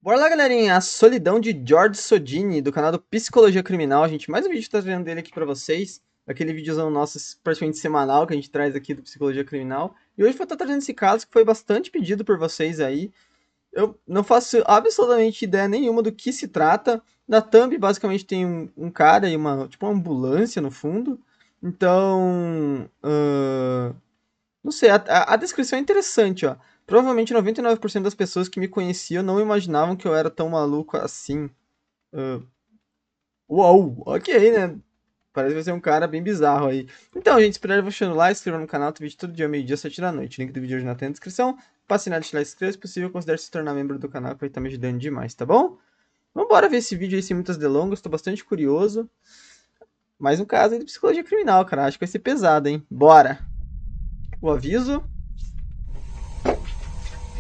Bora lá, galerinha. A solidão de George Sodini, do canal do Psicologia Criminal. Gente, mais um vídeo trazendo dele aqui pra vocês. Aquele videozão nosso praticamente semanal que a gente traz aqui do Psicologia Criminal. E hoje vou estar trazendo esse caso que foi bastante pedido por vocês aí. Eu não faço absolutamente ideia nenhuma do que se trata. Na thumb, basicamente, tem um cara e tipo uma ambulância no fundo. Então, não sei, a descrição é interessante, ó. Provavelmente 99% das pessoas que me conheciam não imaginavam que eu era tão maluco assim. Ah, uau, ok, né? Parece que vai ser um cara bem bizarro aí. Então, gente, espero deixando lá, inscreva no canal, tem vídeo todo dia, meio-dia, 7 da noite. Link do vídeo hoje na descrição. Passe nada, deixar like, se inscreva, se possível, considere se tornar membro do canal, que vai estar me ajudando demais, tá bom? Vambora ver esse vídeo aí sem muitas delongas, tô bastante curioso. Mais um caso aí de psicologia criminal, cara. Acho que vai ser pesado, hein? Bora! O aviso.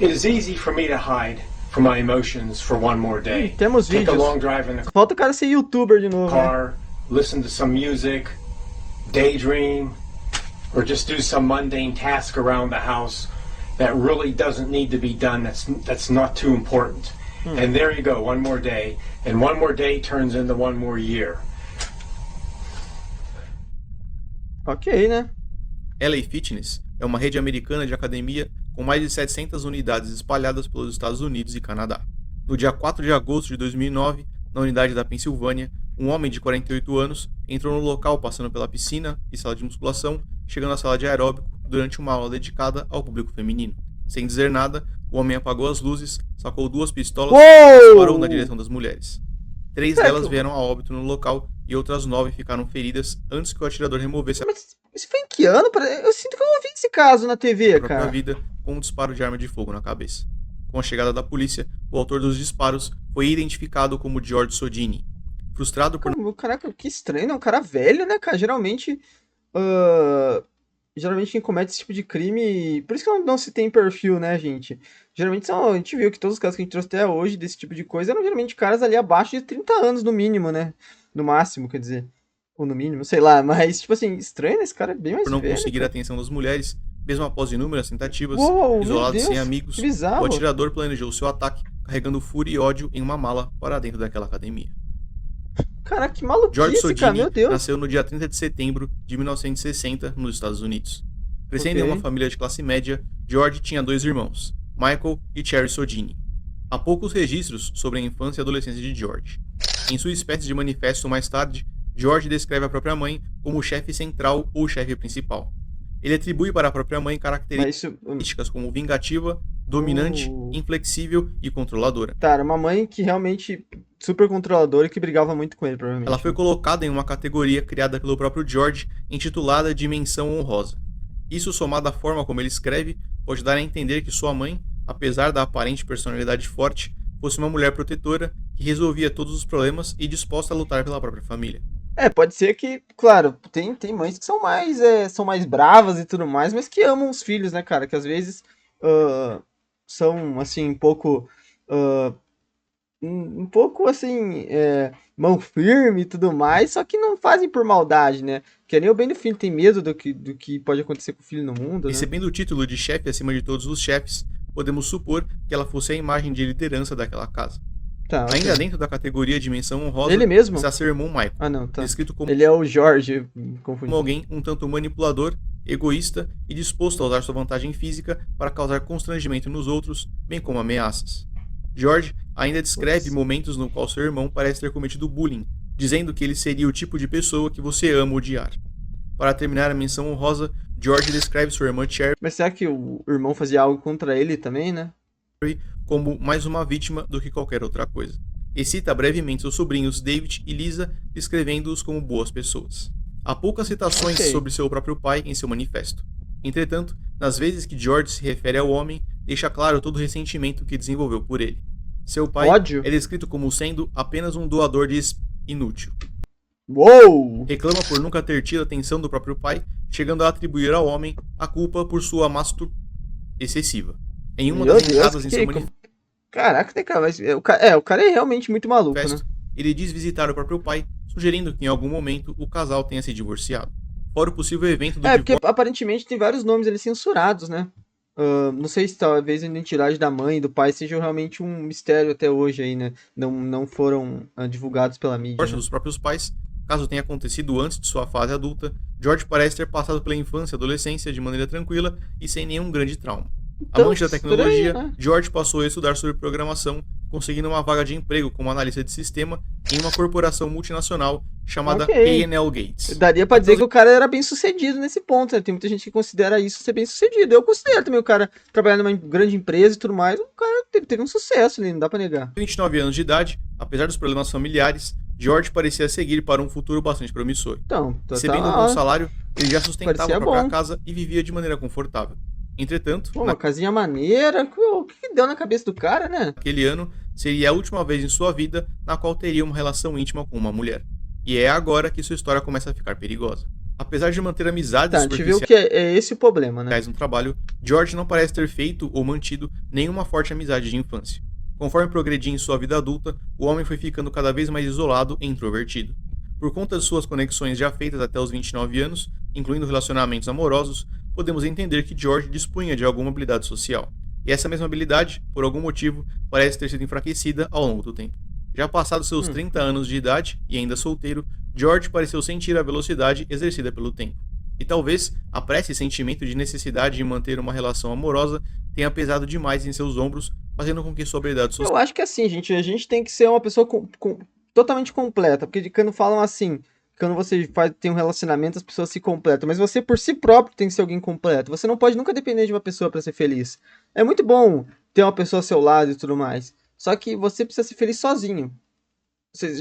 It is easy for me to hide from my emotions for one more day. Temos Take a vídeos. long drive in the Falta o cara ser youtuber de novo, né? car, listen to some music, daydream, or just do some mundane task around the house that really doesn't need to be done. That's not too important. And there you go, one more day, and one more day turns into one more year. Ok, né? LA Fitness é uma rede americana de academia com mais de 700 unidades espalhadas pelos Estados Unidos e Canadá. No dia 4 de agosto de 2009, na unidade da Pensilvânia, um homem de 48 anos entrou no local passando pela piscina e sala de musculação, chegando à sala de aeróbico durante uma aula dedicada ao público feminino. Sem dizer nada, o homem apagou as luzes, sacou 2 pistolas e disparou na direção das mulheres. 3 delas vieram a óbito no local e outras 9 ficaram feridas antes que o atirador removesse a Mas isso foi em que ano? Eu sinto que eu ouvi esse caso na TV, própria cara. vida com um disparo de arma de fogo na cabeça. Com a chegada da polícia, o autor dos disparos foi identificado como George Sodini. Frustrado por Caraca, que estranho, né? Um cara velho, né, cara? Geralmente quem comete esse tipo de crime. Por isso que não se tem perfil, né, gente? Geralmente a gente viu que todos os casos que a gente trouxe até hoje desse tipo de coisa eram geralmente caras ali abaixo de 30 anos, no mínimo, né? No máximo, quer dizer. Ou no mínimo, sei lá. Mas, tipo assim, estranho, né? Esse cara é bem mais não velho. conseguir a Cara. atenção das mulheres, mesmo após inúmeras tentativas, Uou, meu isolado Deus, sem amigos, que bizarro. o atirador planejou seu ataque carregando fúria e ódio em uma mala para dentro daquela academia. Caraca, que George maluquice, cara, meu Sodini Deus. nasceu no dia 30 de setembro de 1960 nos Estados Unidos. Crescendo em Ok. uma família de classe média, George tinha 2 irmãos, Michael e Cherry Sodini. Há poucos registros sobre a infância e adolescência de George. Em sua espécie de manifesto mais tarde, George descreve a própria mãe como o chefe central ou chefe principal. Ele atribui para a própria mãe características como vingativa, dominante, inflexível e controladora. Tá, era uma mãe que realmente super controladora e que brigava muito com ele, provavelmente. Ela foi colocada em uma categoria criada pelo próprio George, intitulada Dimensão Honrosa. Isso, somado à forma como ele escreve, pode dar a entender que sua mãe, apesar da aparente personalidade forte, fosse uma mulher protetora que resolvia todos os problemas e disposta a lutar pela própria família. Pode ser que, claro, tem mães que são mais bravas e tudo mais, mas que amam os filhos, né, cara? Que às vezes são, assim, um pouco assim, mão firme e tudo mais, só que não fazem por maldade, né? Que nem o bem do filho tem medo do que pode acontecer com o filho no mundo, né? Recebendo o título de chefe acima de todos os chefes, podemos supor que ela fosse a imagem de liderança daquela casa. Tá, ok. Ainda dentro da categoria Dimensão Honrosa, Ele mesmo? está seu irmão Michael, Ah, não, tá. descrito como Ele é o Jorge, confundi. alguém um tanto manipulador, egoísta e disposto a usar sua vantagem física para causar constrangimento nos outros, bem como ameaças. George ainda descreve momentos no qual seu irmão parece ter cometido bullying, dizendo que ele seria o tipo de pessoa que você ama odiar. Para terminar a menção honrosa, George descreve sua irmã Cherry Mas será que o irmão fazia algo contra ele também, né? como mais uma vítima do que qualquer outra coisa. E cita brevemente seus sobrinhos David e Lisa, descrevendo-os como boas pessoas. Há poucas citações Ok. sobre seu próprio pai em seu manifesto. Entretanto, nas vezes que George se refere ao homem, deixa claro todo o ressentimento que desenvolveu por ele. Seu pai Ódio? é descrito como sendo apenas um doador de inútil. Uou! Reclama por nunca ter tido a atenção do próprio pai, chegando a atribuir ao homem a culpa por sua excessiva. Em uma Meu das Deus, entradas em seu Caraca, né, cara? Mas o cara é realmente muito maluco, né? manifesto, ele diz visitar o próprio pai, sugerindo que em algum momento o casal tenha se divorciado. Fora o possível evento do Porque divórcio, aparentemente tem vários nomes ali censurados, né? Não sei se talvez a identidade da mãe e do pai seja realmente um mistério até hoje aí, né? Não foram divulgados pela mídia, Morte né? dos próprios pais, caso tenha acontecido antes de sua fase adulta, George parece ter passado pela infância e adolescência de maneira tranquila e sem nenhum grande trauma. Então, Amante da estranho, tecnologia, né? George passou a estudar sobre programação, conseguindo uma vaga de emprego como analista de sistema em uma corporação multinacional chamada Ok. K&L Gates. Daria pra Até dizer os que o cara era bem sucedido nesse ponto, né? Tem muita gente que considera isso ser bem sucedido. Eu considero também o cara trabalhar numa grande empresa e tudo mais. O cara teve um sucesso ali, não dá pra negar. 29 anos de idade, apesar dos problemas familiares, George parecia seguir para um futuro bastante promissor. Então, Recebendo um bom tá, salário, ele já sustentava a parecia própria bom. casa e vivia de maneira confortável. Entretanto, Pô, uma casinha maneira. O que deu na cabeça do cara, né? naquele ano, seria a última vez em sua vida na qual teria uma relação íntima com uma mulher. E é agora que sua história começa a ficar perigosa. Apesar de manter amizades Tá, a gente viu superficiais que é esse o problema, né? no trabalho, George não parece ter feito ou mantido nenhuma forte amizade de infância. Conforme progredia em sua vida adulta, o homem foi ficando cada vez mais isolado e introvertido. Por conta de suas conexões já feitas até os 29 anos, incluindo relacionamentos amorosos, podemos entender que George dispunha de alguma habilidade social. E essa mesma habilidade, por algum motivo, parece ter sido enfraquecida ao longo do tempo. Já passados seus 30 anos de idade e ainda solteiro, George pareceu sentir a velocidade exercida pelo tempo. E talvez a pressa e sentimento de necessidade de manter uma relação amorosa tenha pesado demais em seus ombros, fazendo com que sua habilidade social Eu acho que assim, gente, a gente tem que ser uma pessoa totalmente completa, porque quando falam assim, quando você tem um relacionamento, as pessoas se completam, mas você por si próprio tem que ser alguém completo. Você não pode nunca depender de uma pessoa para ser feliz. É muito bom ter uma pessoa ao seu lado e tudo mais, só que você precisa ser feliz sozinho.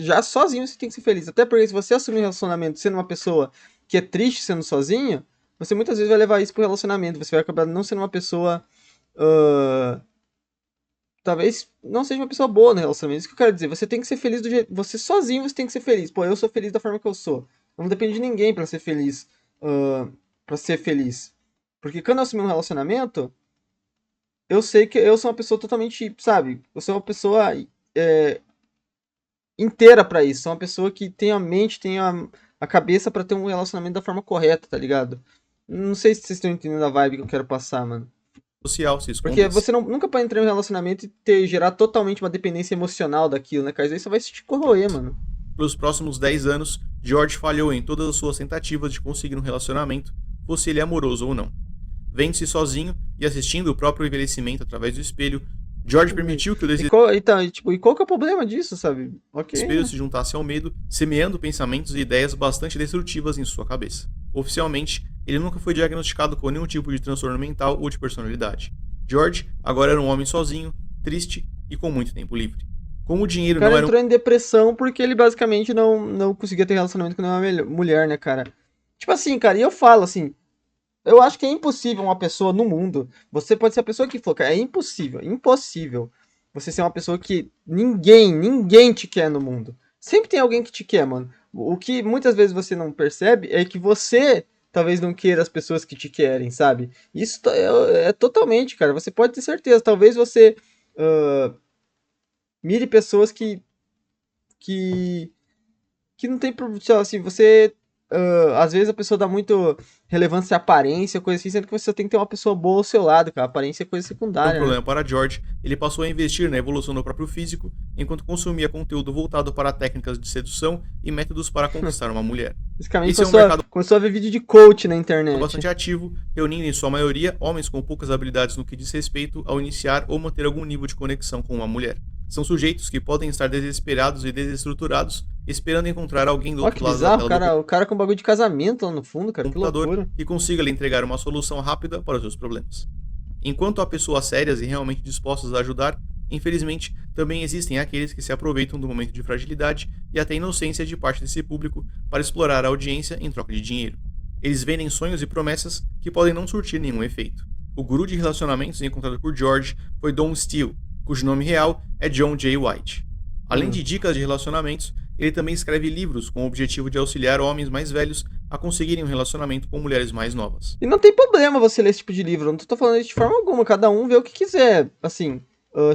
Já sozinho você tem que ser feliz, até porque se você assumir um relacionamento sendo uma pessoa que é triste sendo sozinho, você muitas vezes vai levar isso pro relacionamento, você vai acabar não sendo uma pessoa ah, talvez não seja uma pessoa boa no relacionamento. Isso que eu quero dizer. Você tem que ser feliz do jeito. Você sozinho você tem que ser feliz. Pô, eu sou feliz da forma que eu sou. Eu não dependo de ninguém pra ser feliz. Pra ser feliz. Porque quando eu assumi um relacionamento, eu sei que eu sou uma pessoa totalmente, sabe? Eu sou uma pessoa é, inteira pra isso. Sou uma pessoa que tem a mente, tem a cabeça pra ter um relacionamento da forma correta, tá ligado? Não sei se vocês estão entendendo a vibe que eu quero passar, mano. se Porque escondesse. você nunca pode entrar em um relacionamento e gerar totalmente uma dependência emocional daquilo, né, cara? Isso aí só vai se te corroer, mano. Pelos próximos 10 anos, George falhou em todas as suas tentativas de conseguir um relacionamento, fosse ele amoroso ou não. Vendo-se sozinho e assistindo o próprio envelhecimento através do espelho, George permitiu que o E qual que é o problema disso, sabe? Ok, desespero né? se juntasse ao medo, semeando pensamentos e ideias bastante destrutivas em sua cabeça. Oficialmente, ele nunca foi diagnosticado com nenhum tipo de transtorno mental ou de personalidade. George agora era um homem sozinho, triste e com muito tempo livre. Como o O dinheiro não cara era um entrou em depressão porque ele basicamente não conseguia ter relacionamento com nenhuma mulher, né, cara? Tipo assim, cara, e eu falo assim, eu acho que é impossível uma pessoa no mundo, você pode ser a pessoa que for, cara, é impossível, impossível você ser uma pessoa que ninguém te quer no mundo. Sempre tem alguém que te quer, mano. O que muitas vezes você não percebe é que você talvez não queira as pessoas que te querem, sabe? Isso é totalmente, cara, você pode ter certeza. Talvez você ah, mire pessoas que que não tem problema, assim, você às vezes a pessoa dá muito relevância à aparência, coisa assim, sendo que você tem que ter uma pessoa boa ao seu lado, cara. A aparência é coisa secundária, né? problema para George, ele passou a investir na evolução do próprio físico, enquanto consumia conteúdo voltado para técnicas de sedução e métodos para conquistar uma mulher. Basicamente Esse é um mercado começou a ver vídeo de coach na internet. bastante ativo, reunindo em sua maioria homens com poucas habilidades no que diz respeito ao iniciar ou manter algum nível de conexão com uma mulher. São sujeitos que podem estar desesperados e desestruturados, esperando encontrar alguém do Ó, outro que lado da bizarro, tela do o cara com bagulho de casamento lá no fundo, cara, que computador loucura. que consiga lhe entregar uma solução rápida para os seus problemas. Enquanto há pessoas sérias e realmente dispostas a ajudar, infelizmente, também existem aqueles que se aproveitam do momento de fragilidade e até inocência de parte desse público para explorar a audiência em troca de dinheiro. Eles vendem sonhos e promessas que podem não surtir nenhum efeito. O guru de relacionamentos encontrado por George foi Don Steele, cujo nome real é John J. White. Além de dicas de relacionamentos, ele também escreve livros com o objetivo de auxiliar homens mais velhos a conseguirem um relacionamento com mulheres mais novas. E não tem problema você ler esse tipo de livro, eu não tô falando isso de forma alguma, cada um vê o que quiser, assim,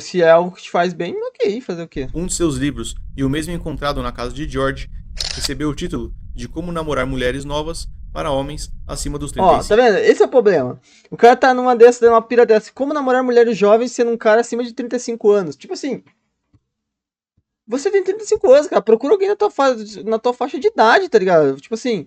se é algo que te faz bem, ok, fazer o quê? Um de seus livros, e o mesmo encontrado na casa de George, recebeu o título de Como Namorar Mulheres Novas, para homens acima dos Ó, 35. tá vendo? Esse é o problema. O cara tá numa dessa, numa pira dessa. Como namorar mulheres jovens sendo um cara acima de 35 anos? Tipo assim. Você tem 35 anos, cara. Procura alguém na tua faixa de idade, tá ligado? Tipo assim.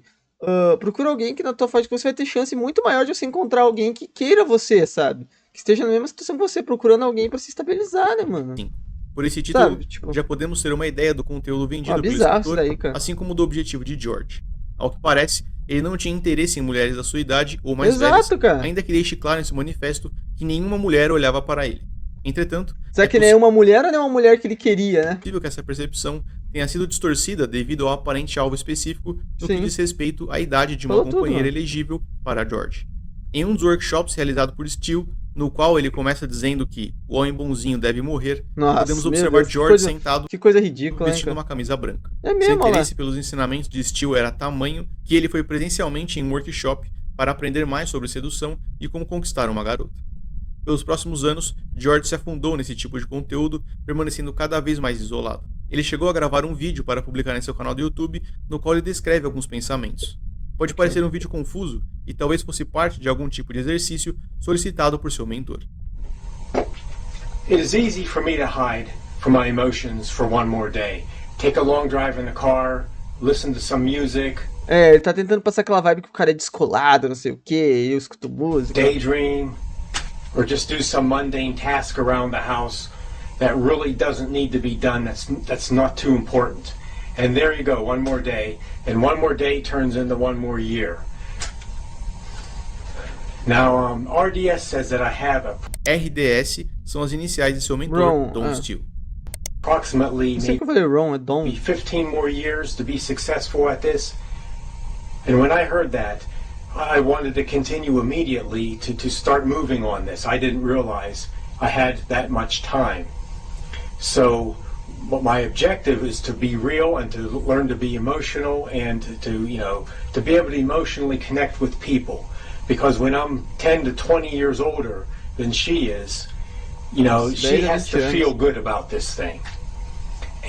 Procura alguém que na tua faixa que você vai ter chance muito maior de você encontrar alguém que queira você, sabe? Que esteja na mesma situação que você, procurando alguém pra se estabilizar, né, mano? Sim. Por esse título, Sabe? Tipo, já podemos ter uma ideia do conteúdo vendido pelo bizarro isso escritor, daí, cara. assim como do objetivo de George. Ao que parece, ele não tinha interesse em mulheres da sua idade ou mais velhas, Exato, cara. ainda que deixe claro em seu manifesto que nenhuma mulher olhava para ele. Entretanto, Será que nem uma mulher ou nem uma mulher que ele queria, né? possível que essa percepção tenha sido distorcida devido ao aparente alvo específico no que Sim. diz respeito à idade de uma Falou tudo, companheira mano. elegível para George. Em um dos workshops realizado por Steele, no qual ele começa dizendo que o homem bonzinho deve morrer, Nossa, podemos meu observar Deus, George sentado que coisa ridícula, né, vestindo cara? uma camisa branca. É Seu mesmo, olha lá. interesse pelos ensinamentos de Steele era tamanho que ele foi presencialmente em um workshop para aprender mais sobre sedução e como conquistar uma garota. Pelos próximos anos, George se afundou nesse tipo de conteúdo, permanecendo cada vez mais isolado. Ele chegou a gravar um vídeo para publicar em seu canal do YouTube, no qual ele descreve alguns pensamentos. Pode parecer um vídeo confuso e talvez fosse parte de algum tipo de exercício solicitado por seu mentor. It is easy for me to hide from my emotions for one more day. Take a long drive in the car, listen to some music, Ele tá tentando passar aquela vibe que o cara é descolado, não sei o que, eu escuto música. daydream, or just do some mundane task around the house that really doesn't need to be done, that's not too important. And there you go, one more day, and one more day turns into one more year. Now, RDS says that I have RDS são as iniciais de seu mentor, Ron, Don Steele. approximately Não sei maybe que eu falei Ron, é Dom. 15 more years to be successful at this. And when I heard that, I wanted to continue immediately to start moving on this. I didn't realize I had that much time. So my objective is to be real and to learn to be emotional and to be able to emotionally connect with people. Because when I'm 10 to 20 years older than she is, she has to feel good about this thing.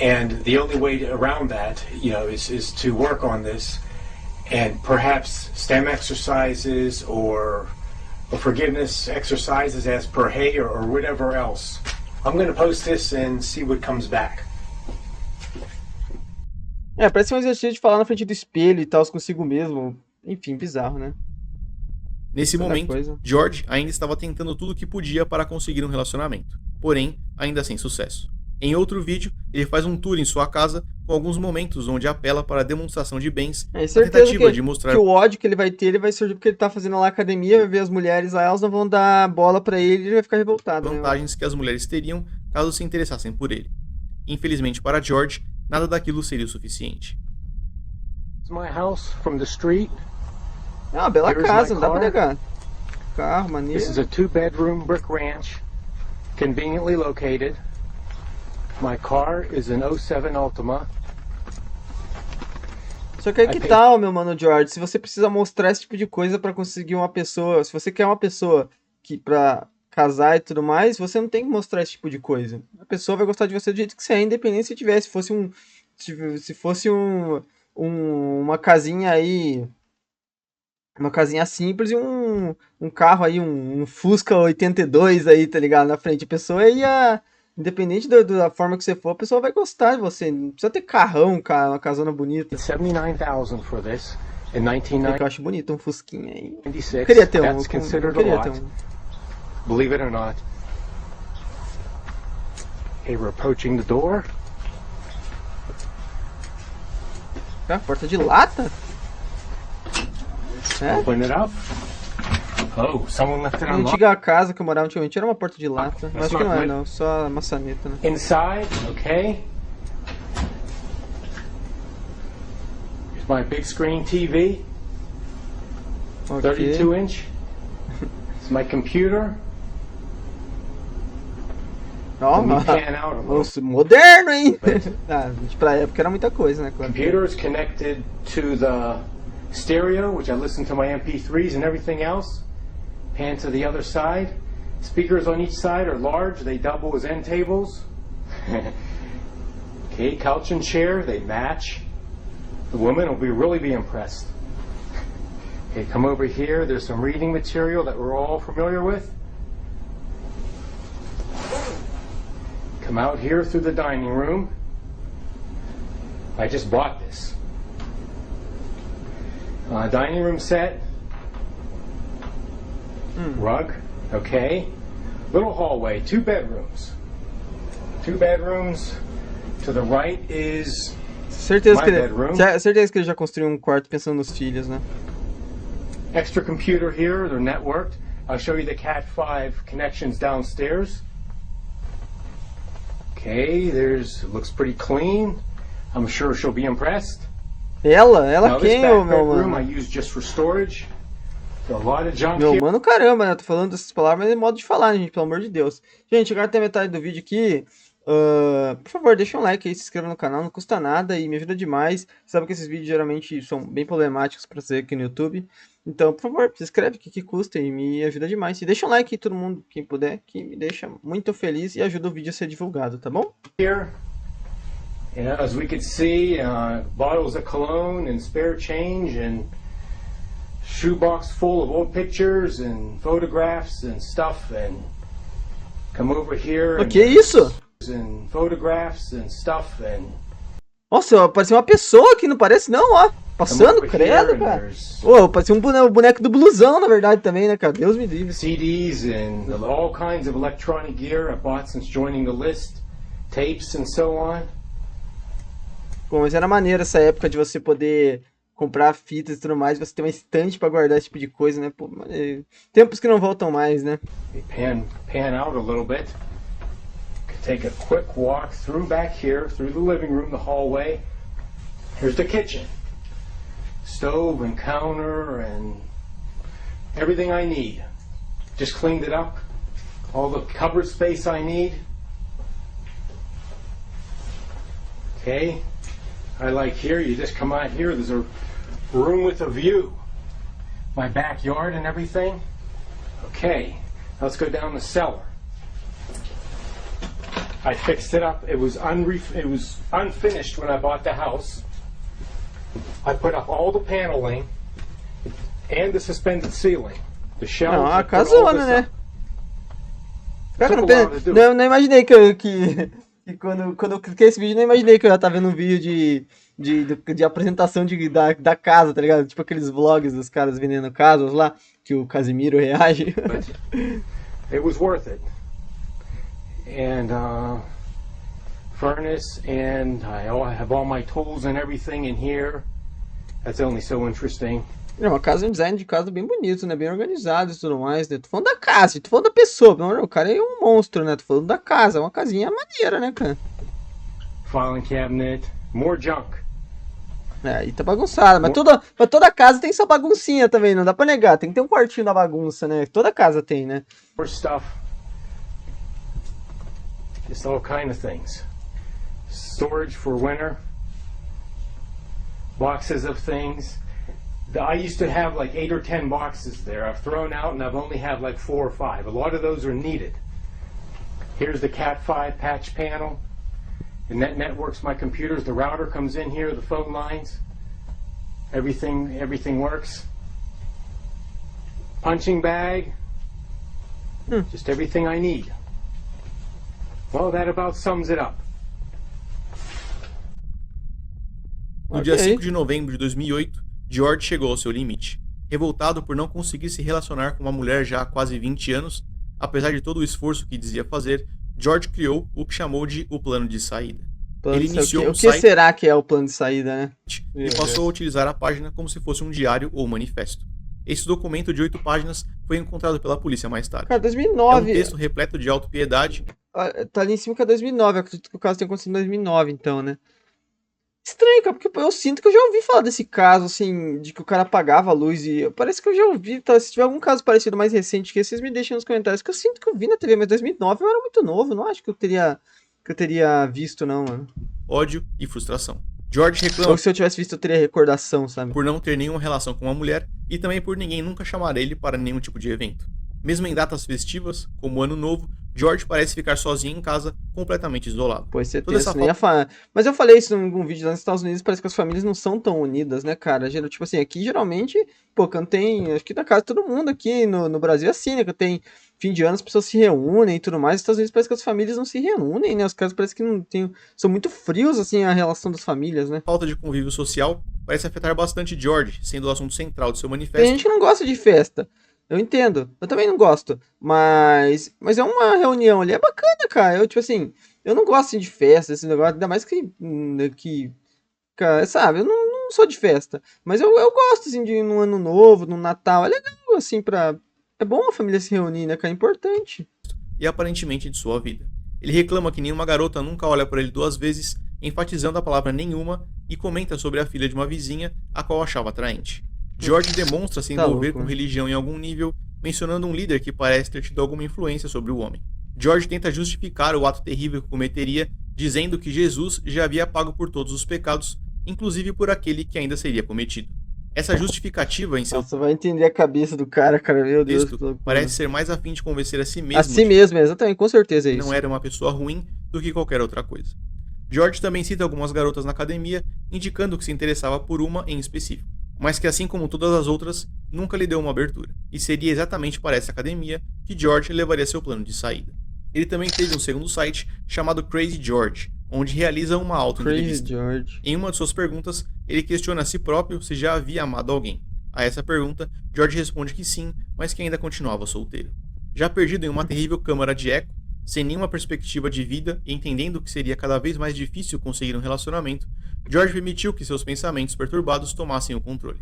And the only way around that, is to work on this, and perhaps STEM exercises or forgiveness exercises as per Hay or whatever else. I'm going to post this and see what comes back. Parece um exercício de falar na frente do espelho e tal, consigo mesmo. Enfim, bizarro, né? Nesse Cada momento, coisa. George ainda estava tentando tudo o que podia para conseguir um relacionamento, porém, ainda sem sucesso. Em outro vídeo, ele faz um tour em sua casa com alguns momentos onde apela para a demonstração de bens, É a certeza tentativa de mostrar que o ódio que ele vai surgir porque ele tá fazendo lá academia, vai ver as mulheres lá, elas não vão dar bola pra ele e ele vai ficar revoltado, né? vantagens que as mulheres teriam caso se interessassem por ele. Infelizmente para George, nada daquilo seria o suficiente. It's my house from the street. É uma bela Here's casa, my não dá pra car. negar. Carro, maneiro. This is a 2-bedroom brick ranch, conveniently located. My car is an 07 Altima. Só que aí que tal, meu mano George, se você precisa mostrar esse tipo de coisa pra conseguir uma pessoa, se você quer uma pessoa que pra casar e tudo mais, você não tem que mostrar esse tipo de coisa. A pessoa vai gostar de você do jeito que você é, independente se tivesse, se fosse uma casinha aí, uma casinha simples e um carro aí, um Fusca 82 aí, tá ligado, na frente. A pessoa ia, independente da forma que você for, a pessoa vai gostar de você. Não precisa ter carrão, uma casona bonita. $79,000 for this in É que 1996. eu acho bonito, um Fusquinha aí. Eu 96. queria ter um, That's eu considered queria a ter lot, um. believe it or not. Okay, we're approaching the door. Ah, porta de lata? É? Open it up. Oh, someone left it Na unlocked. antiga casa que eu morava antigamente era uma porta de lata. Mas acho que não é not não, só a maçaneta, né? Inside, okay. Here's my big screen TV, Ok. 32-inch. It's my computer. Ó, Let me pan out a little. nossa, moderno, hein? Ah, pra época era muita coisa, né? Claro. Computer is connected to the stereo, which I listen to my MP3s and everything else. Pan to the other side. Speakers on each side are large, they double as end tables. Okay, couch and chair, they match. The woman will really be impressed. Okay, come over here. There's some reading material that we're all familiar with. Come out here through the dining room. I just bought this. Dining room set. Rug. Okay. Little hallway. 2 bedrooms. 2 bedrooms. To the right is Certeza my que bedroom. certeza que ele já construiu um quarto pensando nos filhos, né? Extra computer here. They're networked. I'll show you the Cat 5 connections downstairs. Okay, looks pretty clean. I'm sure she'll be impressed. Ela Now, this quem, back ô meu bedroom I mano? use just for storage. There's a lot of junk Meu here. mano, caramba, né? Tô falando dessas palavras, mas é modo de falar, né, gente? Pelo amor de Deus. Gente, agora tem a metade do vídeo aqui. Por favor, deixa um like aí, se inscreva no canal, não custa nada e me ajuda demais. Você sabe que esses vídeos geralmente são bem problemáticos pra fazer aqui no YouTube. Então, por favor, se inscreve, que custa e me ajuda demais. E deixa um like aí, todo mundo, quem puder, que me deixa muito feliz e ajuda o vídeo a ser divulgado, tá bom? Here, as we could see, bottles of cologne and spare change and shoebox full of old pictures and photographs and stuff. And come over here. O que é isso? And photographs and stuff and Nossa, parecia uma pessoa aqui, não parece não, ó. come Passando, over credo, here and cara. there's Pô, parecia o boneco do blusão, na verdade, também, né, cara? Deus me livre. CDs and all kinds of electronic gear I bought since joining the list, tapes and so on. Pô, mas era maneiro essa época de você poder comprar fitas e tudo mais, você ter uma estante pra guardar esse tipo de coisa, né? Pô, tempos que não voltam mais, né? Pan out a little bit. Take a quick walk through back here, through the living room, the hallway. Here's the kitchen. Stove and counter and everything I need. Just cleaned it up. All the cupboard space I need. Okay. I like here, you just come out here, there's a room with a view. My backyard and everything. Okay. Let's go down the cellar. I fixed it up. It was unfinished when I bought the house. I put up all the paneling and the suspended ceiling. The shelves. Não, I a put all casona, this né? up. Cara, Took a while to do. não imaginei que quando eu cliquei esse vídeo, não imaginei que eu ia estar vendo um vídeo de apresentação da casa, tá ligado? Tipo aqueles vlogs dos caras vendendo casas lá, que o Casimiro reage. But it was worth it. And furnace, and I have all my tools and everything in here. That's only so interesting. É uma casa, um design de casa bem bonito, né? Bem organizado e tudo mais, né? Tô falando da casa, tô falando da pessoa. O cara é um monstro, né? Tô falando da casa, é uma casinha maneira, né, cara? Filing cabinet, more junk. É, aí tá bagunçada, mas toda casa tem sua baguncinha também, não dá pra negar. Tem que ter um quartinho da bagunça, né? Toda casa tem, né? More stuff. Just all kind of things. Storage for winter. Boxes of things. I used to have like 8 or 10 boxes there. I've thrown out and I've only had like 4 or 5. A lot of those are needed. Here's the Cat 5 patch panel. And that networks my computers. The router comes in here, the phone lines. Everything works. Punching bag. Just everything I need. Well, that about sums it up. No dia 5 de novembro de 2008, George chegou ao seu limite. Revoltado por não conseguir se relacionar com uma mulher já há quase 20 anos, apesar de todo o esforço que dizia fazer, George criou o que chamou de o plano de saída. Ele iniciou o que será que é o plano de saída, né? E passou a utilizar a página como se fosse um diário ou manifesto. Esse documento de 8 páginas foi encontrado pela polícia mais tarde. Cara, 2009... É um texto repleto de autopiedade. Tá ali em cima que é 2009, eu acredito que o caso tenha acontecido em 2009, então, né? Estranho, cara, porque eu sinto que eu já ouvi falar desse caso, assim, de que o cara apagava a luz e... Parece que eu já ouvi, tá? Se tiver algum caso parecido mais recente que esse, vocês me deixem nos comentários, que eu sinto que eu vi na TV, mas 2009 eu era muito novo, não acho que eu teria visto, não, mano. Ódio e frustração. George reclama Ou se eu tivesse visto, eu teria recordação, sabe? por não ter nenhuma relação com uma mulher e também por ninguém nunca chamar ele para nenhum tipo de evento. Mesmo em datas festivas, como o Ano Novo, George parece ficar sozinho em casa, completamente isolado. Pô, isso é Toda essa tenso, nem a Mas eu falei isso em algum vídeo lá nos Estados Unidos, parece que as famílias não são tão unidas, né, cara? Tipo assim, aqui geralmente, pô, quando tem, acho que na casa de todo mundo aqui no Brasil é assim, né? Que tem fim de ano, as pessoas se reúnem e tudo mais. Nos Estados Unidos parece que as famílias não se reúnem, né? Os caras parece que não tem, são muito frios, assim, a relação das famílias, né? falta de convívio social parece afetar bastante George, sendo o assunto central de seu Tem manifesto. gente que não gosta de festa. Eu entendo. Eu também não gosto. Mas é uma reunião ali. É bacana, cara. Eu, tipo assim, eu não gosto assim, de festa, esse negócio. Ainda mais que cara, sabe, eu não sou de festa. Mas eu gosto, assim, de ir no ano novo, no Natal. É legal, assim, pra. É bom a família se reunir, né, cara? É importante. E aparentemente de sua vida. Ele reclama que nenhuma garota nunca olha para ele 2 vezes, enfatizando a palavra nenhuma, e comenta sobre a filha de uma vizinha, a qual achava atraente. George demonstra se Tá envolver louco, com né? religião em algum nível, mencionando um líder que parece ter tido alguma influência sobre o homem. George tenta justificar o ato terrível que cometeria, dizendo que Jesus já havia pago por todos os pecados, inclusive por aquele que ainda seria cometido. Essa justificativa em seu Nossa, vai entender a cabeça do cara, meu Deus, que texto loucura. parece ser mais a fim de convencer a si mesmo A si mesmo, exatamente, com certeza é que isso. não era uma pessoa ruim do que qualquer outra coisa. George também cita algumas garotas na academia, indicando que se interessava por uma em específico, mas que assim como todas as outras, nunca lhe deu uma abertura, e seria exatamente para essa academia que George levaria seu plano de saída. Ele também teve um segundo site chamado Crazy George, onde realiza uma Crazy auto-entrevista. George. Em uma de suas perguntas, ele questiona a si próprio se já havia amado alguém. A essa pergunta, George responde que sim, mas que ainda continuava solteiro. Já perdido em uma terrível câmara de eco, sem nenhuma perspectiva de vida e entendendo que seria cada vez mais difícil conseguir um relacionamento, George permitiu que seus pensamentos perturbados tomassem o controle.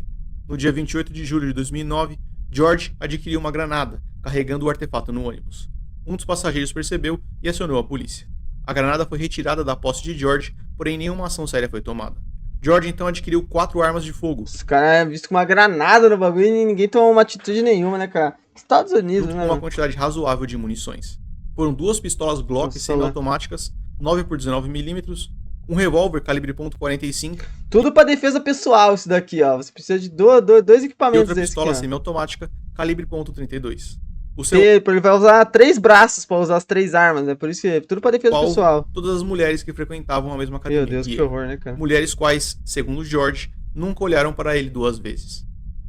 No dia 28 de julho de 2009, George adquiriu uma granada, carregando o artefato no ônibus. Um dos passageiros percebeu e acionou a polícia. A granada foi retirada da posse de George, porém nenhuma ação séria foi tomada. George então adquiriu 4 armas de fogo, Os caras é visto com uma granada no bagulho e ninguém tomou uma atitude nenhuma, né, cara? Estados Unidos, junto né? com uma Mano? quantidade razoável de munições. Foram 2 pistolas Glock Nossa, semiautomáticas, 9x19mm, um revólver calibre .45 Tudo pra defesa pessoal isso daqui, ó. Você precisa de dois e equipamentos outra desses pistola aqui, ó. semiautomática calibre .32. O seu Ele vai usar 3 braços pra usar as 3 armas, né? Por isso que é tudo pra defesa alvo, pessoal. todas as mulheres que frequentavam a mesma academia Meu Deus, que que ele. horror, né, cara? Mulheres quais, segundo George, nunca olharam para ele 2 vezes.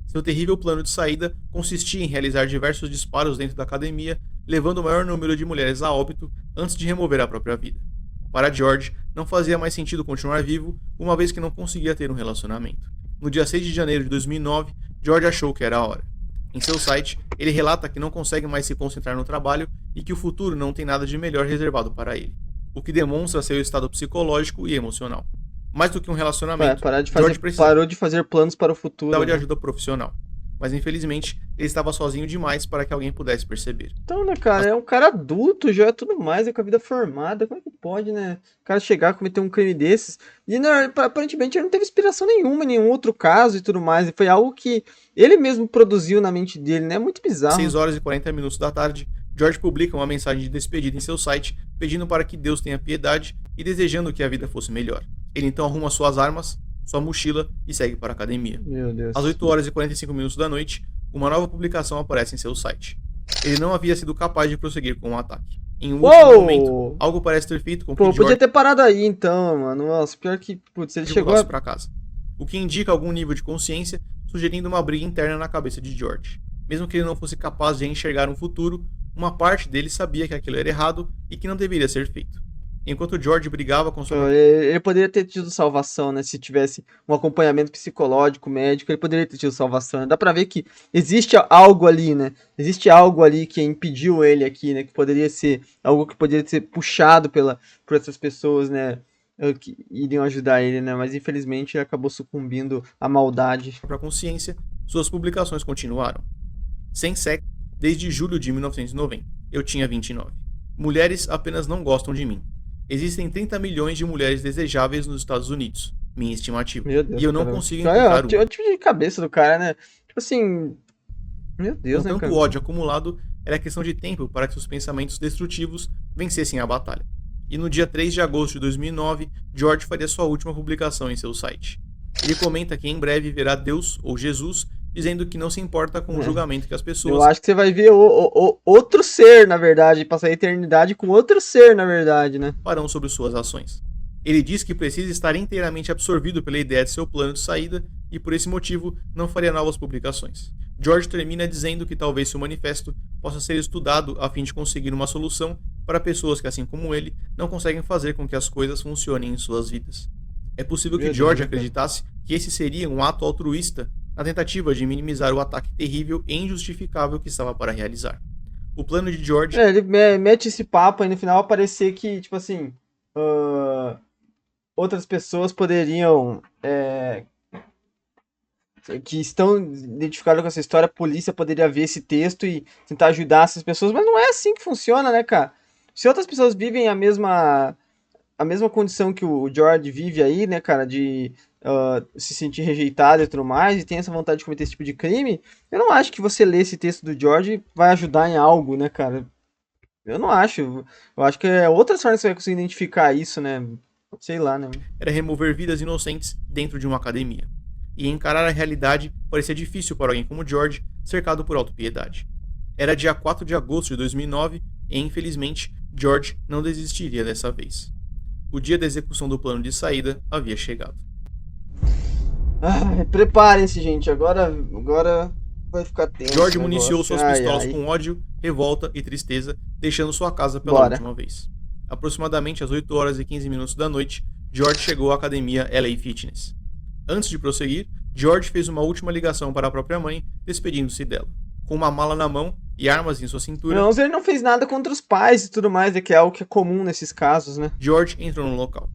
Seu terrível plano de saída consistia em realizar diversos disparos dentro da academia, levando o maior número de mulheres a óbito antes de remover a própria vida. Para George, não fazia mais sentido continuar vivo, uma vez que não conseguia ter um relacionamento. No dia 6 de janeiro de 2009, George achou que era a hora. Em seu site, ele relata que não consegue mais se concentrar no trabalho e que o futuro não tem nada de melhor reservado para ele, o que demonstra seu estado psicológico e emocional. Mais do que um relacionamento, George Parou de fazer planos para o futuro. precisava de Né? ajuda profissional. Mas infelizmente, ele estava sozinho demais para que alguém pudesse perceber. Então, né, cara, é um cara adulto já, tudo mais, é com a vida formada. Como é que pode, né? O cara chegar a cometer um crime desses. E né, aparentemente ele não teve inspiração nenhuma em nenhum outro caso e tudo mais. E foi algo que ele mesmo produziu na mente dele, né? É muito bizarro. 6 horas e 40 minutos da tarde, George publica uma mensagem de despedida em seu site, pedindo para que Deus tenha piedade e desejando que a vida fosse melhor. Ele então arruma suas armas, sua mochila e segue para a academia. Meu Deus. Às 8 horas e 45 minutos da noite, uma nova publicação aparece em seu site. Ele não havia sido capaz de prosseguir com o ataque. Em um último momento, algo parece ter feito com que Pô, George podia ter parado aí então, mano. Nossa, pior que, putz, ele chegou a... para casa. O que indica algum nível de consciência, sugerindo uma briga interna na cabeça de George. Mesmo que ele não fosse capaz de enxergar um futuro, uma parte dele sabia que aquilo era errado e que não deveria ser feito. Enquanto George brigava com sua... Ele poderia ter tido salvação, né? Se tivesse um acompanhamento psicológico, médico, ele poderia ter tido salvação. Né? Dá pra ver que existe algo ali, né? Existe algo ali que impediu ele aqui, né? Que poderia ser algo que poderia ser puxado por essas pessoas, né? Que iriam ajudar ele, né? Mas infelizmente ele acabou sucumbindo à maldade. Para consciência, suas publicações continuaram. Sem sexo, desde julho de 1990. Eu tinha 29. Mulheres apenas não gostam de mim. Existem 30 milhões de mulheres desejáveis nos Estados Unidos, minha estimativa. Meu Deus, e eu não cara. consigo encontrar o tipo de cabeça do cara, né? Tipo assim... Meu Deus, com né, tanto cara? ódio acumulado, era questão de tempo para que seus pensamentos destrutivos vencessem a batalha. E no dia 3 de agosto de 2009, George faria sua última publicação em seu site. Ele comenta que em breve verá Deus, ou Jesus, dizendo que não se importa com o julgamento que as Eu pessoas acho que você vai ver outro ser, na verdade, passar a eternidade com outro ser, na verdade, né? farão sobre suas ações. Ele diz que precisa estar inteiramente absorvido pela ideia de seu plano de saída e, por esse motivo, não faria novas publicações. George termina dizendo que talvez seu manifesto possa ser estudado a fim de conseguir uma solução para pessoas que, assim como ele, não conseguem fazer com que as coisas funcionem em suas vidas. É possível que Meu George Deus, acreditasse que esse seria um ato altruísta na tentativa de minimizar o ataque terrível e injustificável que estava para realizar. O plano de George Ele mete esse papo aí no final parecer que, tipo assim, outras pessoas poderiam, que estão identificadas com essa história, a polícia poderia ver esse texto e tentar ajudar essas pessoas, mas não é assim que funciona, né, cara? Se outras pessoas vivem a mesma condição que o George vive aí, né, cara, de se sentir rejeitado e tudo mais, e tem essa vontade de cometer esse tipo de crime, eu não acho que você ler esse texto do George vai ajudar em algo, né, cara? Eu não acho. Eu acho que é outras formas que você vai conseguir identificar isso, né? Sei lá, né? era remover vidas inocentes dentro de uma academia. E encarar a realidade parecia difícil para alguém como George, cercado por autopiedade. Era dia 4 de agosto de 2009 e, infelizmente, George não desistiria dessa vez. O dia da execução do plano de saída havia chegado. Preparem-se, gente. Agora vai ficar tenso. George o municiou negócio. suas pistolas com ódio, revolta e tristeza, deixando sua casa pela Bora. última vez. Aproximadamente às 8 horas e 15 minutos da noite, George chegou à academia LA Fitness. Antes de prosseguir, George fez uma última ligação para a própria mãe, despedindo-se dela. Com uma mala na mão e armas em sua cintura, Não, ele não fez nada contra os pais e tudo mais, é que é algo que é comum nesses casos, né? George entrou no local.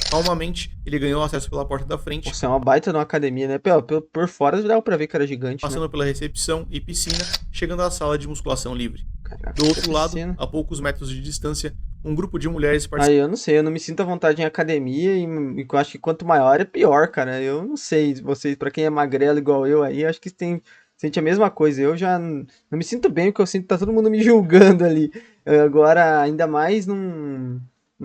Calmamente, ele ganhou acesso pela porta da frente, Nossa, é uma baita de uma academia, né? Por fora dava pra ver que era gigante, né? passando pela recepção e piscina, chegando à sala de musculação livre. Caraca, Do outro lado, piscina. a poucos metros de distância, um grupo de mulheres participando. Aí eu não sei, eu não me sinto à vontade em academia e eu acho que quanto maior é pior, cara. Eu não sei, vocês, pra quem é magrelo igual eu aí, acho que sente a mesma coisa. Eu já não me sinto bem porque eu sinto que tá todo mundo me julgando ali. Agora, ainda mais numa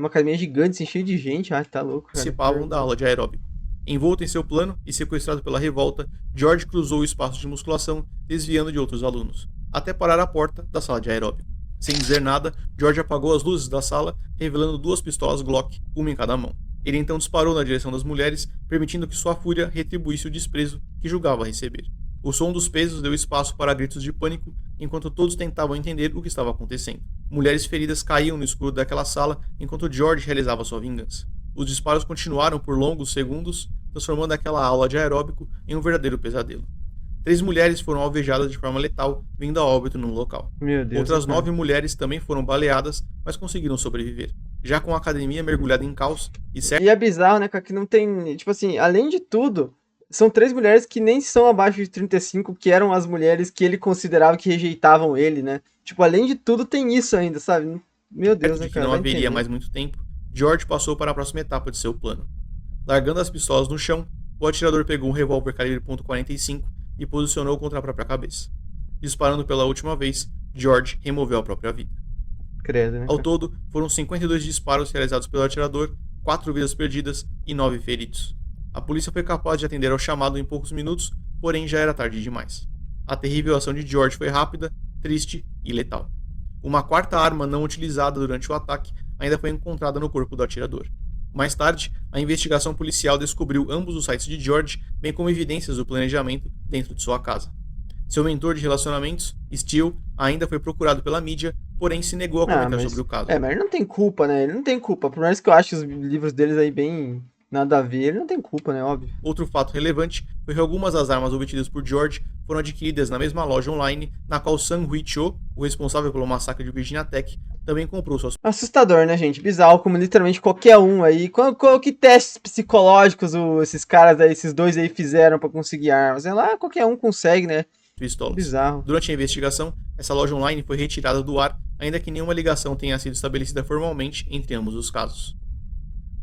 academia gigante, assim, cheio de gente. Ai, tá louco, cara. Participavam da aula de aeróbico. Envolto em seu plano e sequestrado pela revolta, George cruzou o espaço de musculação, desviando de outros alunos, até parar à porta da sala de aeróbico. Sem dizer nada, George apagou as luzes da sala, revelando 2 pistolas Glock, uma em cada mão. Ele então disparou na direção das mulheres, permitindo que sua fúria retribuísse o desprezo que julgava receber. O som dos pesos deu espaço para gritos de pânico, enquanto todos tentavam entender o que estava acontecendo. Mulheres feridas caíam no escuro daquela sala, enquanto George realizava sua vingança. Os disparos continuaram por longos segundos, transformando aquela aula de aeróbico em um verdadeiro pesadelo. 3 mulheres foram alvejadas de forma letal, vindo a óbito no local. Meu Deus. Outras cara. 9 mulheres também foram baleadas, mas conseguiram sobreviver. Já com a academia mergulhada em caos e E é bizarro, né, cara, que não tem. Tipo assim, além de tudo, são 3 mulheres que nem são abaixo de 35, que eram as mulheres que ele considerava que rejeitavam ele, né? Tipo, além de tudo, tem isso ainda, sabe? Meu Deus, certo né, de que cara? não vai haveria entender. mais muito tempo, George passou para a próxima etapa de seu plano. Largando as pistolas no chão, o atirador pegou um revólver calibre .45 e posicionou contra a própria cabeça. Disparando pela última vez, George removeu a própria vida. Credo, né? Ao cara? todo, foram 52 disparos realizados pelo atirador, 4 vidas perdidas e 9 feridos. A polícia foi capaz de atender ao chamado em poucos minutos, porém já era tarde demais. A terrível ação de George foi rápida, triste e letal. Uma 4ª arma não utilizada durante o ataque ainda foi encontrada no corpo do atirador. Mais tarde, a investigação policial descobriu ambos os sites de George, bem como evidências do planejamento dentro de sua casa. Seu mentor de relacionamentos, Steele, ainda foi procurado pela mídia, porém se negou a comentar sobre o caso. Mas ele não tem culpa, né? Ele não tem culpa. Por mais que eu ache os livros deles aí bem nada a ver, ele não tem culpa, né? Óbvio. Outro fato relevante foi que algumas das armas obtidas por George foram adquiridas na mesma loja online na qual Sang Hui Cho, o responsável pelo massacre de Virginia Tech, também comprou suas. Assustador, né, gente? Bizarro, como literalmente qualquer um aí. Que testes psicológicos esses caras aí, esses 2 aí fizeram pra conseguir armas? Sei lá, qualquer um consegue, né? Pistolas. Bizarro. Durante a investigação, essa loja online foi retirada do ar, ainda que nenhuma ligação tenha sido estabelecida formalmente entre ambos os casos.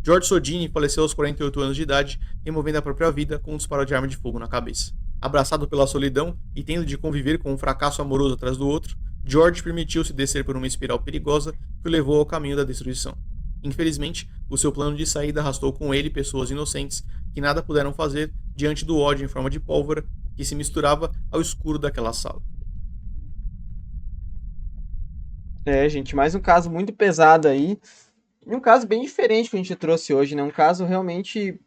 George Sodini faleceu aos 48 anos de idade, removendo a própria vida com um disparo de arma de fogo na cabeça. Abraçado pela solidão e tendo de conviver com um fracasso amoroso atrás do outro, George permitiu-se descer por uma espiral perigosa que o levou ao caminho da destruição. Infelizmente, o seu plano de saída arrastou com ele pessoas inocentes que nada puderam fazer diante do ódio em forma de pólvora que se misturava ao escuro daquela sala. É, gente, mais um caso muito pesado aí. E um caso bem diferente que a gente trouxe hoje, né? Um caso realmente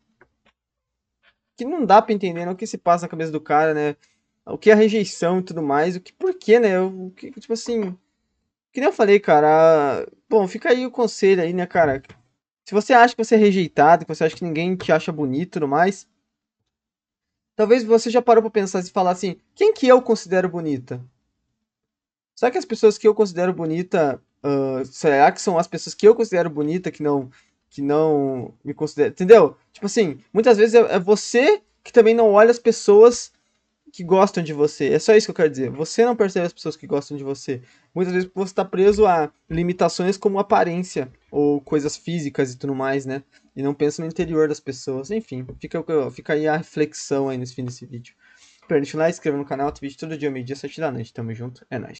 que não dá pra entender, né? O que se passa na cabeça do cara, né? O que é a rejeição e tudo mais, o que, por quê, né? O que, tipo assim, que nem eu falei, cara. Bom, fica aí o conselho aí, né, cara? Se você acha que você é rejeitado, que você acha que ninguém te acha bonito e tudo mais, talvez você já parou pra pensar e falar assim, quem que eu considero bonita? Será que as pessoas que eu considero bonita, será que são as pessoas que eu considero bonita que não me consideram, entendeu? Tipo assim, muitas vezes é você que também não olha as pessoas que gostam de você. É só isso que eu quero dizer. Você não percebe as pessoas que gostam de você. Muitas vezes você está preso a limitações como aparência ou coisas físicas e tudo mais, né? E não pensa no interior das pessoas. Enfim, fica aí a reflexão aí nesse fim desse vídeo. Pra deixa o like, se inscreva no canal, outro vídeo todo dia, meio-dia, 7 da noite. Tamo junto, é nóis.